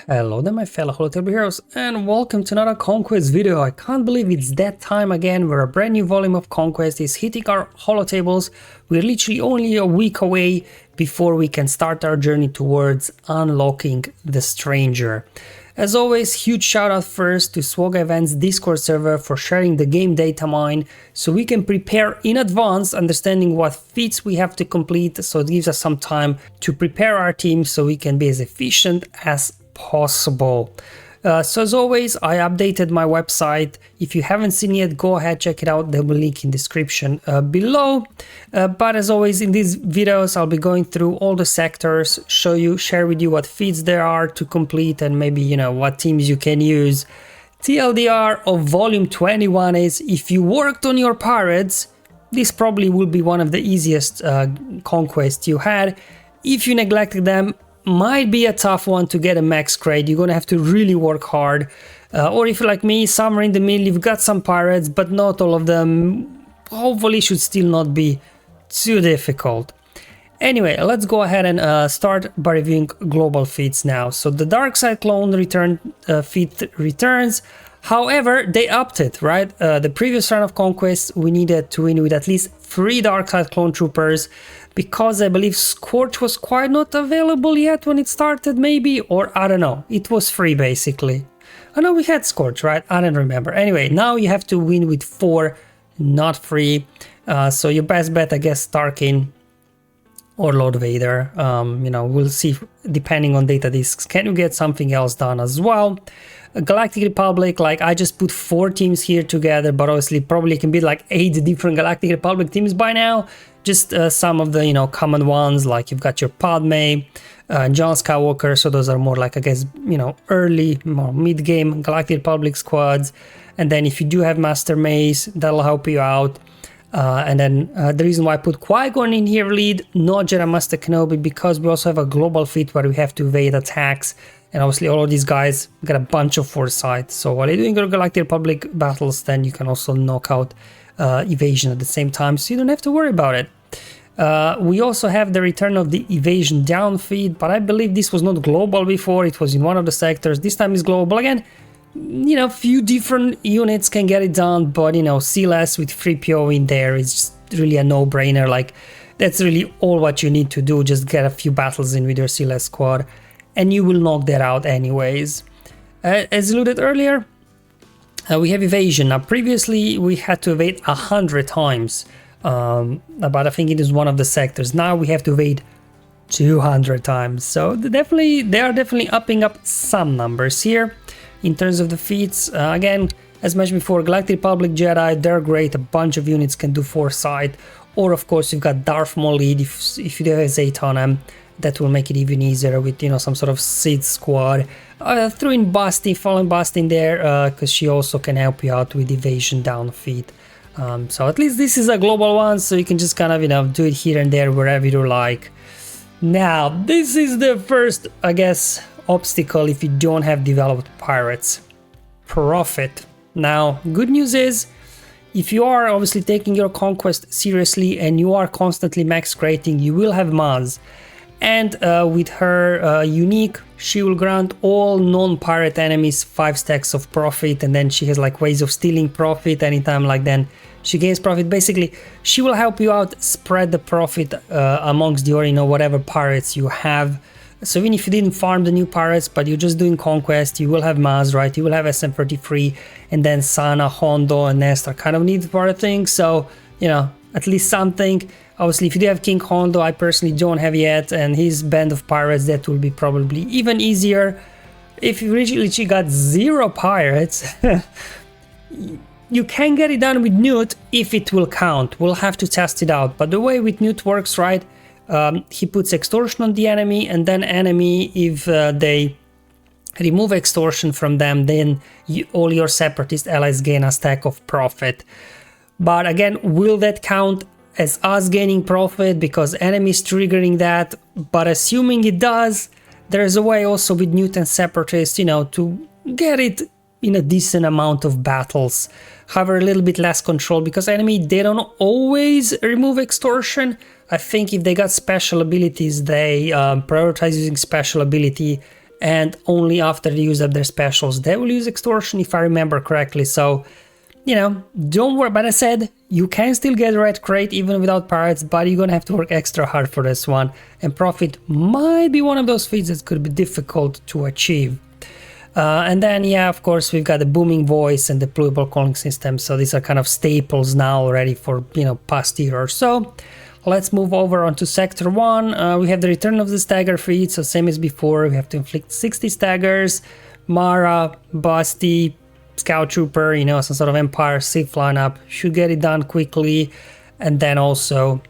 Hello there my fellow holotable heroes and welcome to another Conquest video. I can't believe it's that time again where a brand new volume of Conquest is hitting our holotables. We're literally only a week away before we can start our journey towards unlocking the Stranger. As always, huge shout out first to SWGOH Events Discord server for sharing the game data mine so we can prepare in advance, understanding what feats we have to complete, so it gives us some time to prepare our team so we can be as efficient as possible. So as always, I updated my website. If you haven't seen it yet, go ahead, check it out. There will be a link in description below. But as always, in these videos, I'll be going through all the sectors, share with you what feats there are to complete and maybe, what teams you can use. TLDR of volume 21 is, if you worked on your pirates, this probably will be one of the easiest conquests you had. If you neglected them, might be a tough one to get a max grade. You're gonna have to really work hard, or if you're like me, somewhere in the middle, you've got some pirates but not all of them, hopefully should still not be too difficult. Anyway, let's go ahead and start by reviewing global feats now. So the dark side clone feat returns. However, they upped it, right? The previous round of Conquest, we needed to win with at least 3 dark side clone troopers, because I believe Scorch was quite not available yet when it started, maybe, or I don't know. It was free basically. I know we had Scorch, right? I don't remember. Anyway, now you have to win with 4, not free. So your best bet, I guess, Tarkin or Lord Vader. We'll see depending on data discs. Can you get something else done as well? Galactic Republic, like I just put 4 teams here together, but obviously probably can be like 8 different Galactic Republic teams by now. Just some of the common ones, like you've got your Padme, John Skywalker, so those are more like, I guess, early, more mid-game Galactic Republic squads. And then if you do have Master Mace, that'll help you out. And then the reason why I put Qui-Gon in here lead, not Jedi Master Kenobi, because we also have a global feat where we have to evade attacks. And obviously all of these guys got a bunch of foresight. So while you're doing your Galactic Republic battles, then you can also knock out evasion at the same time, so you don't have to worry about it. We also have the return of the evasion down feat, but I believe this was not global before. It was in one of the sectors. This time is global again. Few different units can get it done, but C-less with 3PO in there is just really a no-brainer. Like, that's really all what you need to do. Just get a few battles in with your C-less squad and you will knock that out anyways. As alluded earlier, we have evasion. Now previously we had to evade 100 times, but I think it is one of the sectors. Now we have to evade 200 times, so they are definitely upping up some numbers here. In terms of the feats, again, as mentioned before, Galactic Republic Jedi, they're great. A bunch of units can do foresight, or of course you've got Darth Maul lead if you do have Zayt on him. That will make it even easier with some sort of Sith squad. Throw in Basti, Fallen Basti in there, because she also can help you out with evasion down feat. So at least this is a global one, so you can just kind of do it here and there wherever you like. Now this is the first, I guess, obstacle if you don't have developed pirates: profit. Now good news is, if you are obviously taking your conquest seriously and you are constantly max creating, you will have Maz. And with her unique, she will grant all non-pirate enemies 5 stacks of profit, and then she has like ways of stealing profit anytime like then she gains profit. Basically, she will help you out spread the profit amongst your whatever pirates you have. So even if you didn't farm the new pirates, but you're just doing conquest, you will have Maz, right? You will have SM33, and then Sana, Hondo, and Nest are kind of needed for a thing. So at least something. Obviously, if you do have King Hondo, I personally don't have yet, and his band of pirates, that will be probably even easier. If you literally got 0 pirates, you can get it done with Newt if it will count. We'll have to test it out. But the way with Newt works, right, he puts extortion on the enemy, and then enemy, if they remove extortion from them, then all your separatist allies gain a stack of profit. But again, will that count as us gaining profit because enemies triggering that? But assuming it does, there's a way also with Newt Separatist, to get it in a decent amount of battles. However, a little bit less control, because enemy, they don't always remove extortion. I think if they got special abilities, they prioritize using special ability and only after they use up their specials they will use extortion, if I remember correctly. So, you know, don't worry. But I said you can still get red crate even without pirates, but you're gonna have to work extra hard for this one, and profit might be one of those feats that could be difficult to achieve. And then, yeah, of course, we've got the booming voice and the deployable calling system. So these are kind of staples now already for, you know, past year or so. Let's move over onto Sector 1. We have the return of the stagger feat. So same as before, we have to inflict 60 staggers. Mara, Basti, Scout Trooper, you know, some sort of Empire Sith lineup should get it done quickly. And then also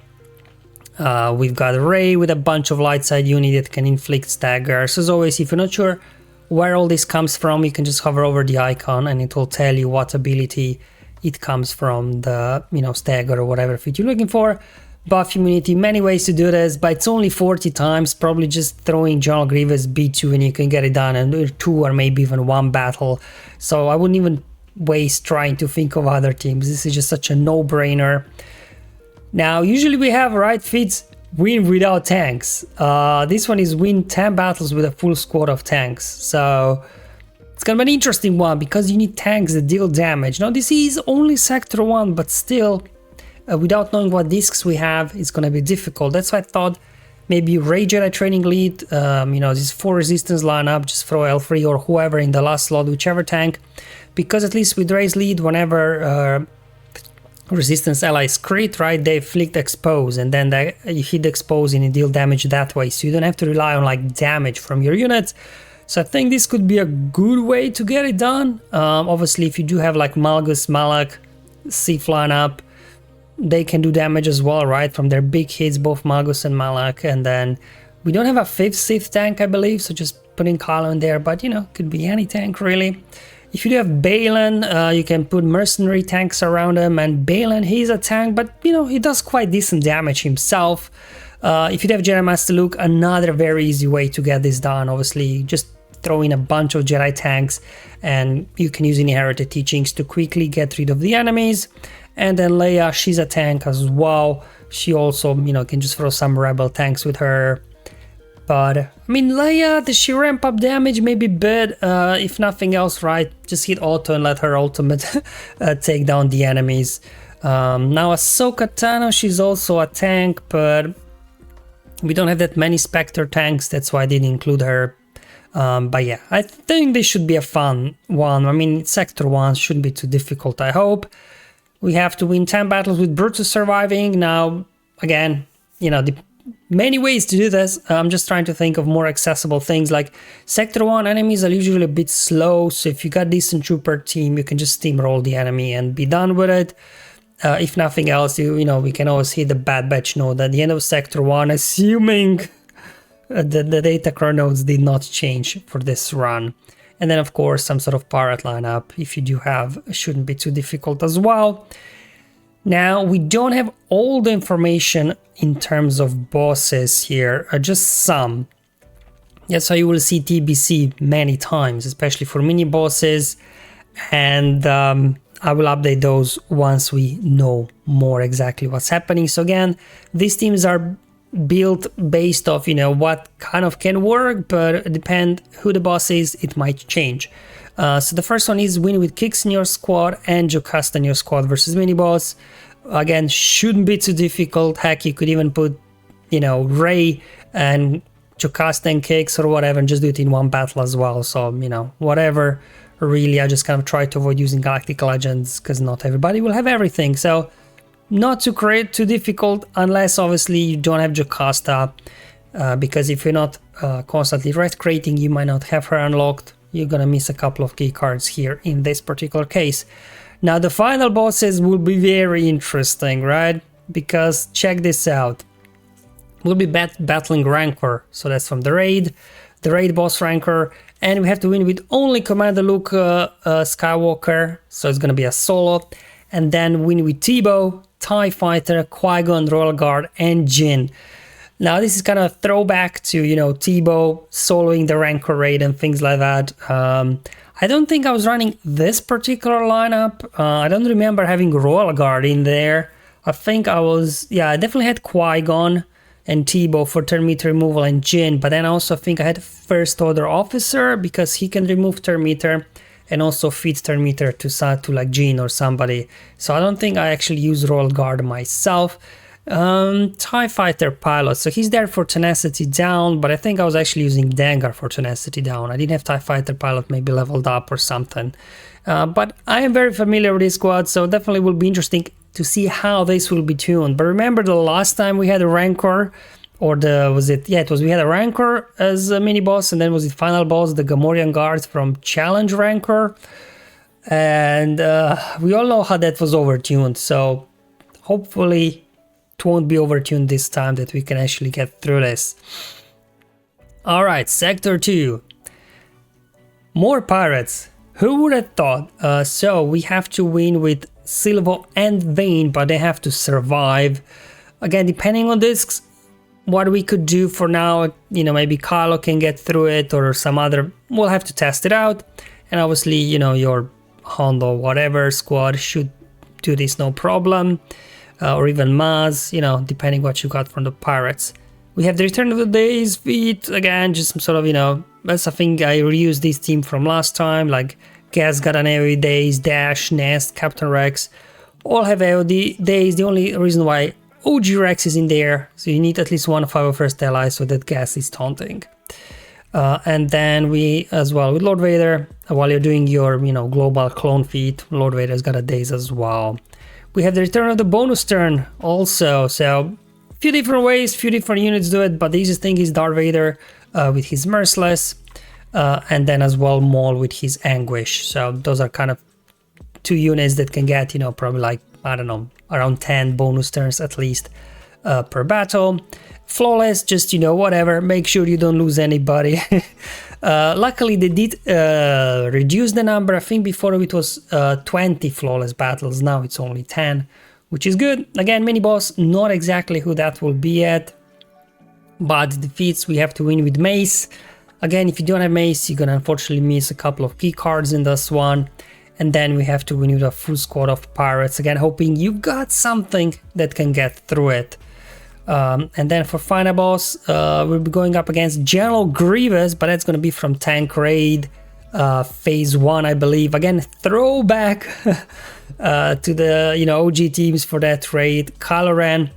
we've got Ray with a bunch of light side unit that can inflict staggers. As always, if you're not sure where all this comes from, you can just hover over the icon and it will tell you what ability it comes from, the, you know, stagger or whatever feat you're looking for. Buff immunity, many ways to do this, but it's only 40 times. Probably just throwing General Grievous B2 and you can get it done in 2 or maybe even 1 battle. So I wouldn't even waste trying to think of other teams. This is just such a no-brainer. Now, usually we have, right, feats win without tanks. This one is win 10 battles with a full squad of tanks. So it's gonna be an interesting one because you need tanks that deal damage. Now this is only Sector 1, but still, without knowing what discs we have, it's gonna be difficult. That's why I thought maybe Ray Jedi Training Lead, you know, this 4 resistance lineup, just throw L3 or whoever in the last slot, whichever tank. Because at least with Ray's lead, whenever resistance allies crit, right, they inflict expose, and then you hit expose and you deal damage that way, so you don't have to rely on like damage from your units. So I think this could be a good way to get it done. Obviously, if you do have like Malgus, Malak, Sith lineup, they can do damage as well, right, from their big hits, both Malgus and Malak. And then we don't have a 5th Sith tank, I believe, so just putting Kylo in there, but you know, could be any tank really. If you do have Balin, you can put mercenary tanks around him, and Balin, he's a tank, but you know, he does quite decent damage himself. If you do have Jedi Master Luke, another very easy way to get this done, obviously, just throw in a bunch of Jedi tanks, and you can use Inherited Teachings to quickly get rid of the enemies. And then Leia, she's a tank as well. She also, you know, can just throw some Rebel tanks with her. But, I mean, Leia, does she ramp up damage? Maybe a bit, if nothing else, right? Just hit auto and let her ultimate take down the enemies. Now, Ahsoka Tano, she's also a tank, but we don't have that many Spectre tanks, that's why I didn't include her. But yeah, I think this should be a fun one. I mean, Sector 1 shouldn't be too difficult, I hope. We have to win 10 battles with Brutus surviving. Now, again, you know, many ways to do this. I'm just trying to think of more accessible things. Like Sector 1 enemies are usually a bit slow, so if you got decent trooper team, you can just steamroll the enemy and be done with it. If nothing else, you know, we can always hit the Bad Batch node at the end of Sector 1, assuming the data chronos did not change for this run. And then of course some sort of pirate lineup, if you do have, shouldn't be too difficult as well. Now, we don't have all the information in terms of bosses here, just some. That's why you will see TBC many times, especially for mini bosses. And I will update those once we know more exactly what's happening. So again, these teams are built based off, you know, what kind of can work, but depend who the boss is, it might change. So the first one is win with kicks in your squad and Jocasta in your squad versus mini boss. Again, shouldn't be too difficult. Heck, you could even put, you know, Ray and Jocasta and kicks or whatever and just do it in one battle as well. So, you know, whatever. Really, I just kind of try to avoid using Galactic Legends because not everybody will have everything. So not too difficult unless obviously you don't have Jocasta, because if you're not constantly red crating, you might not have her unlocked. You're gonna miss a couple of key cards here in this particular case. Now the final bosses will be very interesting, right? Because check this out. We'll be battling Rancor, so that's from the raid boss Rancor, and we have to win with only Commander Luke Skywalker, so it's gonna be a solo, and then win with Tebow, TIE Fighter, Qui-Gon, Royal Guard, and Jyn. Now this is kind of a throwback to, you know, Tebow soloing the Rancor raid and things like that. I don't think I was running this particular lineup. I don't remember having Royal Guard in there. I think I was, yeah, I definitely had Qui-Gon. and Thibaut for turn meter removal and Jin, but then I also think I had first order officer because he can remove turn meter, and also Feats turn meter to like Jin or somebody. So I don't think I actually use Royal Guard myself. TIE Fighter pilot, so he's there for tenacity down, but I think I was actually using Dengar for tenacity down. I didn't have TIE Fighter pilot maybe leveled up or something. But I am very familiar with this squad, so definitely will be interesting to see how this will be tuned. But remember the last time we had a Rancor, or we had a Rancor as a mini boss, and then was the final boss, the Gamorrean Guard from Challenge Rancor, and we all know how that was overtuned, so hopefully it won't be overtuned this time, that we can actually get through this. Alright, Sector 2. More pirates. Who would have thought? So we have to win with Silvo and Vayne, but they have to survive. Again, depending on this, what we could do for now, you know, maybe Kylo can get through it or some other, we'll have to test it out. And obviously, you know, your Hondo whatever squad should do this no problem. Or even Maz, you know, depending what you got from the pirates. We have the Return of the Days feat, again, just some sort of, you know, that's a thing I reused this team from last time, like Gas got an AoE Days, Dash, Nest, Captain Rex, all have AoE Days. The only reason why OG Rex is in there, so you need at least one of our first allies so that Gas is taunting. And then we, as well, with Lord Vader, while you're doing your, you know, global clone feat, Lord Vader's got a Days as well. We have the return of the bonus turn also, so a few different ways, few different units do it, but the easiest thing is Darth Vader with his Merciless, and then as well Maul with his Anguish. So those are kind of two units that can get, you know, probably like, I don't know, around 10 bonus turns at least per battle. Flawless, just, you know, whatever, make sure you don't lose anybody. Luckily they did reduce the number. I think before it was 20 flawless battles, now it's only 10, which is good. Again, mini boss, not exactly who that will be yet, but the feats we have to win with Mace. Again, if you don't have Mace, you're gonna unfortunately miss a couple of key cards in this one. And then we have to win with a full squad of pirates, again hoping you got something that can get through it. And then for final boss, we'll be going up against General Grievous, but that's going to be from Tank Raid Phase 1, I believe. Again, throwback to the, you know, OG teams for that raid. Kylo Ren.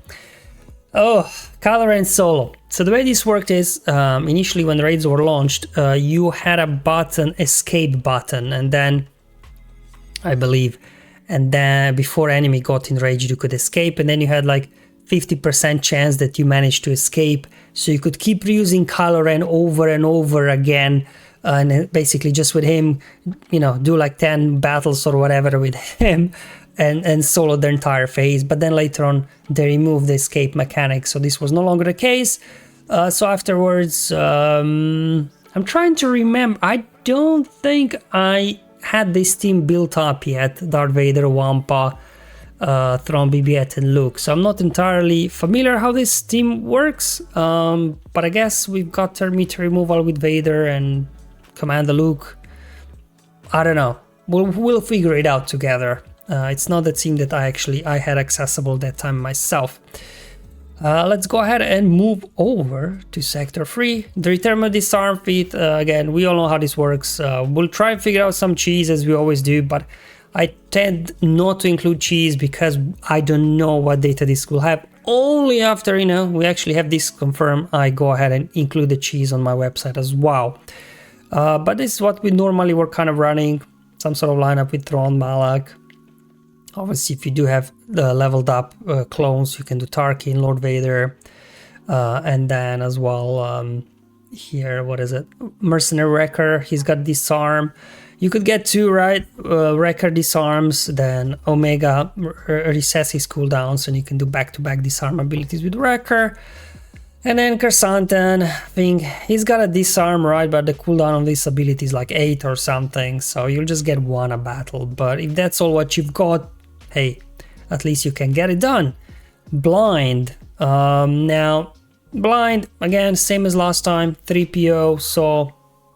Oh, Kylo Ren solo. So the way this worked is, initially when raids were launched, you had a button, escape button, and then, I believe, and then before enemy got enraged, you could escape, and then you had like 50% chance that you managed to escape, so you could keep reusing Kylo Ren over and over again, and basically just with him, you know, do like 10 battles or whatever with him, and solo the entire phase. But then later on they removed the escape mechanic, so this was no longer the case. So afterwards, I'm trying to remember, I don't think I had this team built up yet, Darth Vader, Wampa, Thrawn, BB-8 and Luke, so I'm not entirely familiar how this team works, but I guess we've got turn meter removal with Vader and Commander Luke. I don't know, we'll figure it out together. It's not the team that I had accessible that time myself. Let's go ahead and move over to Sector 3, the Return of Disarm feat. Again, we all know how this works. We'll try and figure out some cheese as we always do, but I tend not to include cheese because I don't know what data this will have. Only after, you know, we actually have this confirmed, I go ahead and include the cheese on my website as well. But this is what we normally were kind of running, some sort of lineup with Thrawn, Malak. Obviously, if you do have the leveled up clones, you can do Tarkin, Lord Vader, and then as well here, what is it? Mercenary Wrecker, he's got Disarm. You could get two, right? Wrecker disarms, then Omega resets his cooldowns, and you can do back-to-back disarm abilities with Wrecker. And then Kersantan, I think he's got a disarm, right? But the cooldown of this ability is like 8 or something, so you'll just get one a battle. But if that's all what you've got, hey, at least you can get it done. Blind. Now, Blind, again, same as last time, 3PO, so,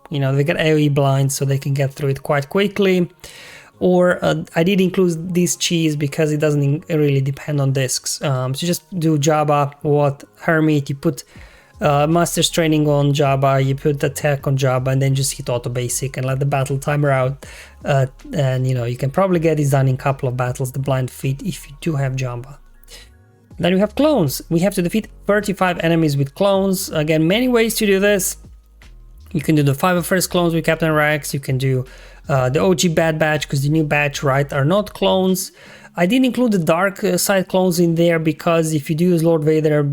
you know, they get AoE blind, so they can get through it quite quickly. or I did include this cheese because it doesn't really depend on discs. So just do Jabba, what Hermit, you put Master's Training on Jabba, you put Attack on Jabba, and then just hit auto basic and let the battle timer out. And you know, you can probably get this done in a couple of battles, the blind feat, if you do have Jabba. Then we have clones. We have to defeat 35 enemies with clones. Again, many ways to do this. You can do the 5 first clones with Captain Rex. You can do the OG Bad Batch, because the new batch, right, are not clones. I didn't include the dark side clones in there because if you do use Lord Vader,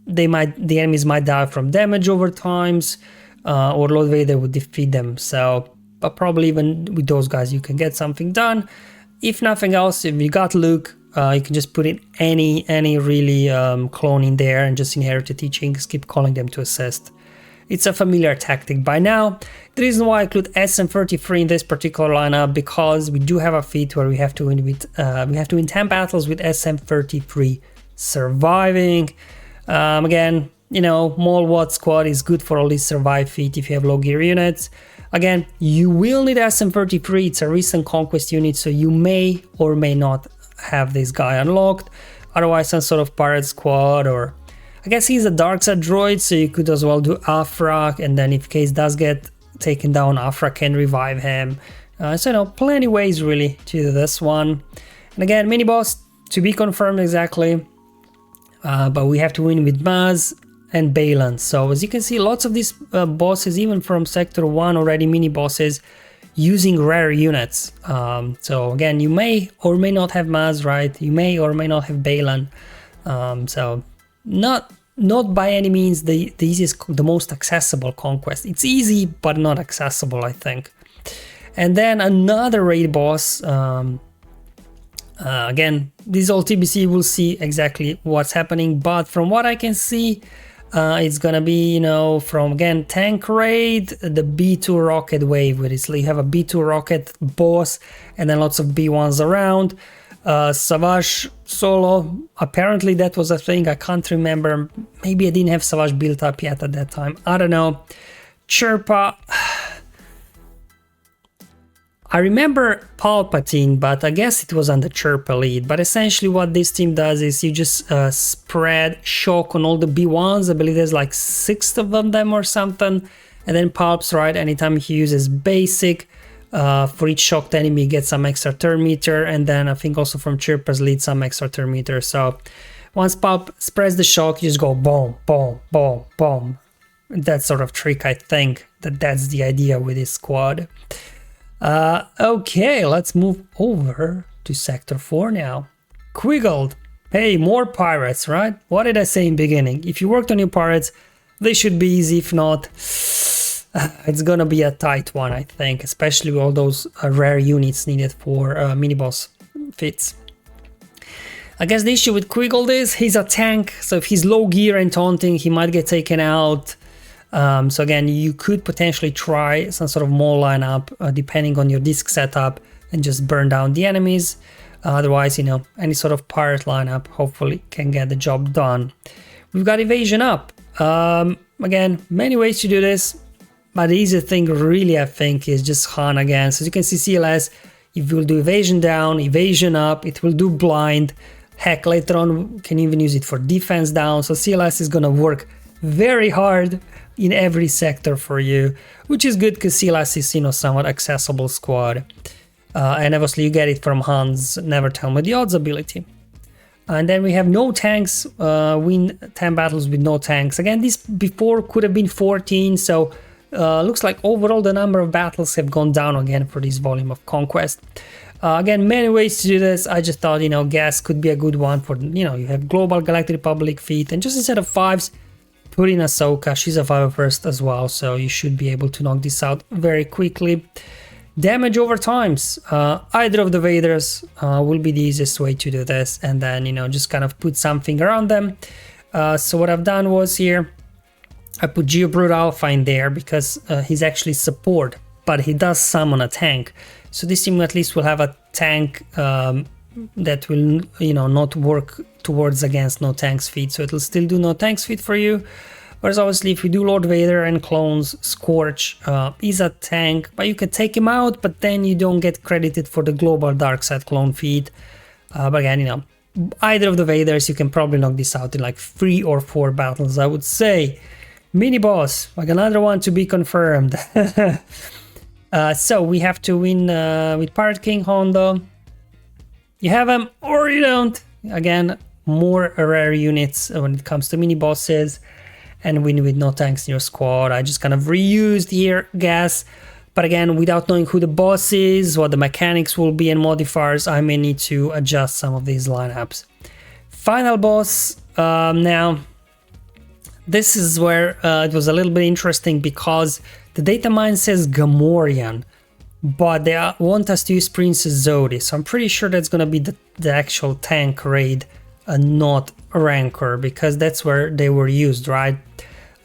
the enemies might die from damage over times, or Lord Vader would defeat them. So, but probably even with those guys, you can get something done. If nothing else, if you got Luke, you can just put in any really clone in there and just inherit the teachings, keep calling them to assist. It's a familiar tactic by now. The reason why I include SM33 in this particular lineup, because we do have a feat where we have to win with we have to win 10 battles with SM33 surviving. Again, you know, Mole Watt squad is good for all these survive feat if you have low gear units. Again, you will need SM33. It's a recent Conquest unit, so you may or may not have this guy unlocked. Otherwise, some sort of pirate squad, or I guess he's a dark side droid, so you could as well do Afra, and then if case does get taken down, Afra can revive him. So you know, plenty ways really to do this one. And again, mini boss to be confirmed exactly, but we have to win with Maz and Balin. So as you can see, lots of these bosses, even from Sector 1 already, mini bosses using rare units. So again, you may or may not have Maz, right? You may or may not have Balin. So not by any means the easiest, the most accessible Conquest. It's easy, but not accessible, I think. And then another raid boss. Again, this all TBC, will see exactly what's happening, but from what I can see, it's gonna be, you know, from again tank raid, the B2 rocket wave, where it's like you have a B2 rocket boss and then lots of B1s around. Savage solo, apparently that was a thing, I can't remember, maybe I didn't have Savage built up yet at that time, I don't know. Chirpa, I remember Palpatine, but I guess it was under Chirpa lead, but essentially what this team does is you just spread shock on all the B1s, I believe there's like 6 of them or something, and then Palps, right, anytime he uses basic, for each shocked enemy you get some extra turn meter, and then I think also from Chirpa's lead some extra turn meter. So once Pulp spreads the shock, you just go boom, boom, boom, boom. That sort of trick, I think that's the idea with this squad. Okay, let's move over to Sector 4 now. Quiggled. Hey, more pirates, right? What did I say in beginning? If you worked on your pirates, they should be easy. If not, it's gonna be a tight one, I think, especially with all those rare units needed for mini-boss feats. I guess the issue with Quiggled is he's a tank, so if he's low gear and taunting, he might get taken out. So again, you could potentially try some sort of mole lineup, depending on your disc setup, and just burn down the enemies. Otherwise, you know, any sort of pirate lineup hopefully can get the job done. We've got evasion up. Again, many ways to do this. But the easiest thing really, I think, is just Han again. So as you can see, CLS, if you will do evasion down, evasion up, it will do blind. Heck, later on, can even use it for defense down. So CLS is gonna work very hard in every sector for you, which is good because CLS is, you know, somewhat accessible squad. And obviously you get it from Han's Never Tell Me the Odds ability. And then we have no tanks, win 10 battles with no tanks. Again, this before could have been 14, so looks like overall the number of battles have gone down again for this volume of Conquest. Again, many ways to do this. I just thought, you know, gas could be a good one for, you know, you have Global Galactic Republic feat, and just instead of 5s, put in Ahsoka. She's a 5 first as well, so you should be able to knock this out very quickly. Damage over times. Either of the Vaders will be the easiest way to do this, and then, you know, just kind of put something around them. So what I've done was here, I put Geobrute Alpha in there because he's actually support, but he does summon a tank. So this team at least will have a tank that will, you know, not work towards against no tanks feat. So it'll still do no tanks feat for you. Whereas obviously if we do Lord Vader and clones, Scorch is a tank, but you can take him out, but then you don't get credited for the global dark side clone feat. But again, you know, either of the Vaders, you can probably knock this out in like 3 or 4 battles, I would say. Mini boss, like another one to be confirmed. So we have to win with Pirate King Hondo. You have him or you don't. Again, more rare units when it comes to mini bosses, and win with no tanks in your squad. I just kind of reused here gas, but again, without knowing who the boss is, what the mechanics will be and modifiers, I may need to adjust some of these lineups. Final boss, now this is where it was a little bit interesting because the data mine says Gamorrean, but they want us to use Princess Zodi, so I'm pretty sure that's gonna be the actual tank raid, not Rancor, because that's where they were used, right?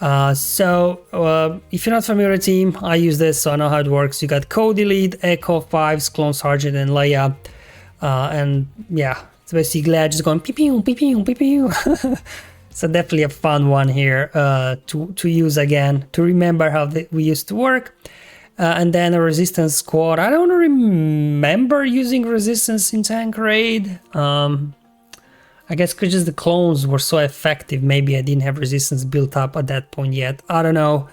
So if you're not familiar with the team, I use this, so I know how it works. You got Cody lead, Echo, Fives, Clone Sergeant, and Leia, and yeah, it's basically glad just going pew pew pew pew pew pew. So definitely a fun one here to use again, to remember how we used to work. And then a resistance squad. I don't remember using resistance in tank raid. I guess because just the clones were so effective, maybe I didn't have resistance built up at that point yet. I don't know.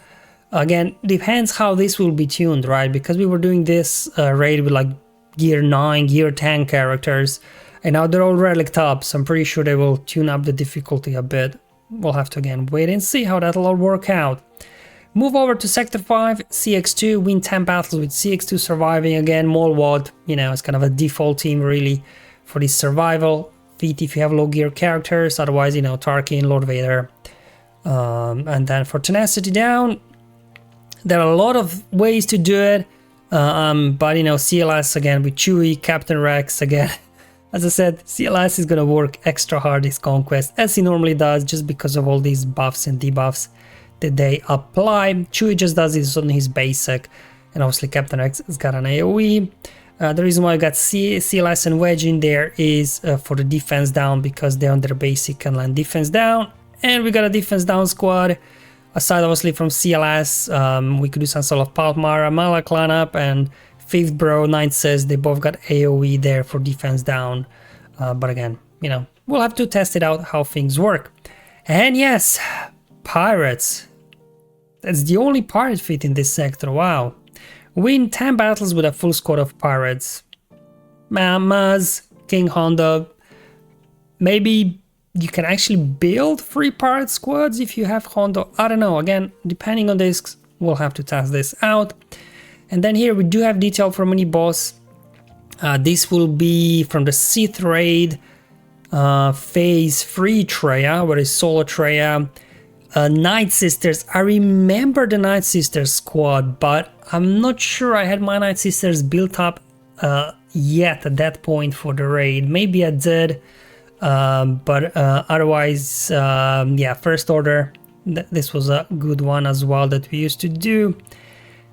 Again, depends how this will be tuned, right? Because we were doing this raid with like gear 9, gear 10 characters, and now they're all relic top, so I'm pretty sure they will tune up the difficulty a bit. We'll have to again wait and see how that'll all work out. Move over to Sector 5, CX2, win 10 battles with CX2 surviving again. Molwad, you know, it's kind of a default team really for this survival feat if you have low gear characters, otherwise, you know, Tarkin, Lord Vader. And then for Tenacity down, there are a lot of ways to do it, but you know, CLS again with Chewie, Captain Rex again. As I said, CLS is gonna work extra hard this Conquest, as he normally does, just because of all these buffs and debuffs that they apply. Chewie just does this on his basic, and obviously Captain Rex has got an AoE. The reason why I got CLS and Wedge in there is for the defense down, because they're on their basic and land defense down, and we got a defense down squad. Aside obviously from CLS, we could do some sort of Palmara, Malak lineup, and 5th Bro, 9th says they both got AoE there for defense down. But again, you know, we'll have to test it out how things work. And yes, pirates. That's the only pirate feat in this sector, wow. Win 10 battles with a full squad of pirates. Maz, King Hondo. Maybe you can actually build 3 pirate squads if you have Hondo. I don't know, again, depending on this, we'll have to test this out. And then here we do have detail for mini boss. This will be from the Sith raid, phase 3 Treya, where is solo Treya. Night Sisters, I remember the Night Sisters squad, but I'm not sure I had my Night Sisters built up yet at that point for the raid. Maybe I did, but otherwise, yeah, First Order, this was a good one as well that we used to do.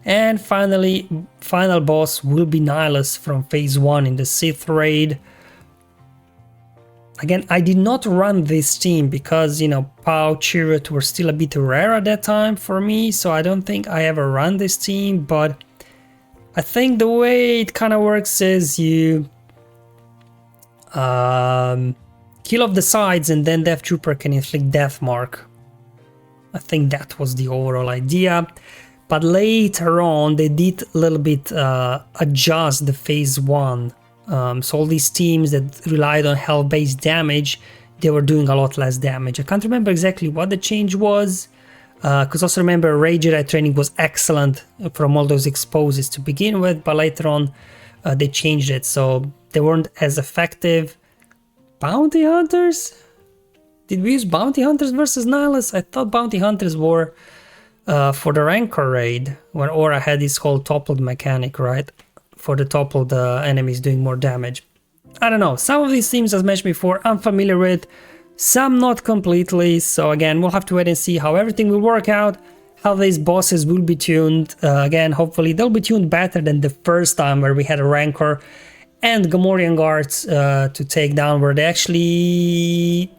And finally, final boss will be Nihilus from phase 1 in the Sith raid. Again, I did not run this team because, you know, Pao, Chirrut were still a bit rare at that time for me, so I don't think I ever run this team, but I think the way it kind of works is you kill off the sides and then Death Trooper can inflict Death Mark. I think that was the overall idea. But later on, they did a little bit adjust the phase 1. So all these teams that relied on health-based damage, they were doing a lot less damage. I can't remember exactly what the change was, because also remember Rage Jedi training was excellent from all those exposes to begin with, but later on they changed it, so they weren't as effective. Bounty Hunters? Did we use Bounty Hunters versus Nihilus? I thought Bounty Hunters were for the Rancor raid, when Aura had this whole toppled mechanic, right? For the toppled enemies doing more damage. I don't know, some of these themes as mentioned before I'm familiar with, some not completely, so again we'll have to wait and see how everything will work out, how these bosses will be tuned. Again, hopefully they'll be tuned better than the first time where we had a Rancor and Gamorrean guards to take down, where they actually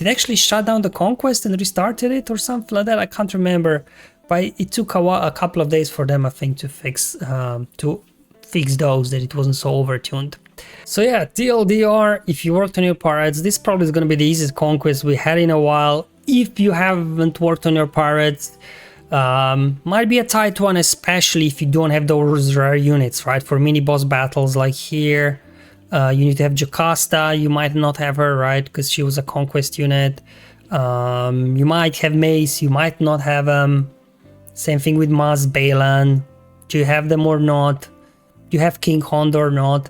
Did it actually shut down the Conquest and restarted it or something like that? I can't remember. But it took a couple of days for them, I think, to fix those, that it wasn't so overtuned. So yeah, TLDR, if you worked on your pirates, this probably is going to be the easiest Conquest we had in a while. If you haven't worked on your pirates, might be a tight one, especially if you don't have those rare units, right? For mini boss battles like here, you need to have Jocasta. You might not have her, right? Because she was a Conquest unit. You might have Mace, you might not have same thing with Maz, Balan. Do you have them or not? Do you have King Honda or not?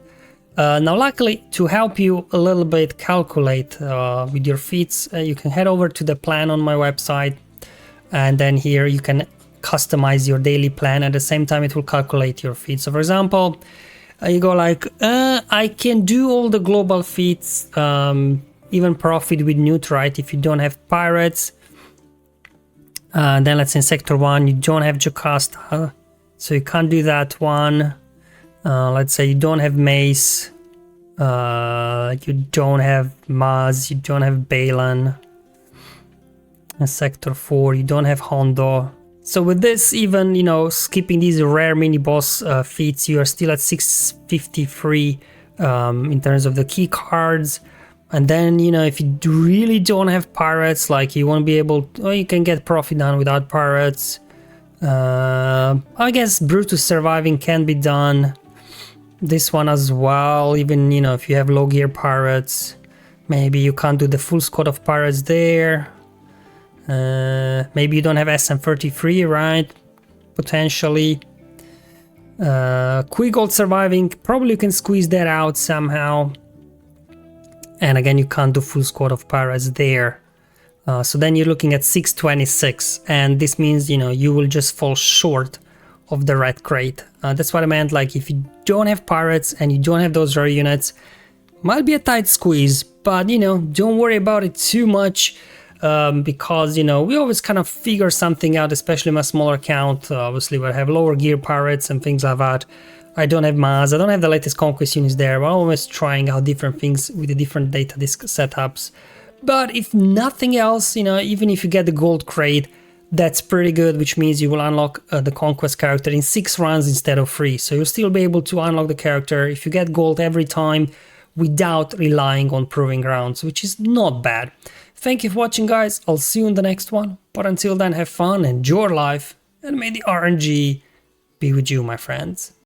Now, luckily, to help you a little bit calculate with your feats, you can head over to the plan on my website, and then here you can customize your daily plan. At the same time, it will calculate your feats. So, for example, you go like, I can do all the global feats, even profit with Newt, right? If you don't have pirates. Then let's say in Sector 1, you don't have Jocasta, so you can't do that one. Let's say you don't have Mace, you don't have Maz, you don't have Balan. In Sector 4, you don't have Hondo. So with this, even, you know, skipping these rare mini boss feats, you are still at 653 in terms of the key cards. And then, you know, if you really don't have pirates, like you won't be able to, or you can get profit done without pirates. I guess Brutus surviving can be done. This one as well, even, you know, if you have low gear pirates, maybe you can't do the full squad of pirates there. Maybe you don't have SM33, right? Potentially. Quick gold surviving, probably you can squeeze that out somehow. And again, you can't do full squad of pirates there. So then you're looking at 626, and this means, you know, you will just fall short of the red crate. That's what I meant, like if you don't have pirates and you don't have those rare units, might be a tight squeeze, but, you know, don't worry about it too much, because, you know, we always kind of figure something out, especially my smaller account. Obviously, we have lower gear pirates and things like that. I don't have Maz, I don't have the latest Conquest units there, but I'm always trying out different things with the different data disk setups. But if nothing else, you know, even if you get the gold crate, that's pretty good, which means you will unlock the Conquest character in 6 runs instead of 3. So you'll still be able to unlock the character if you get gold every time without relying on proving grounds, which is not bad. Thank you for watching, guys. I'll see you in the next one. But until then, have fun, enjoy your life, and may the RNG be with you, my friends.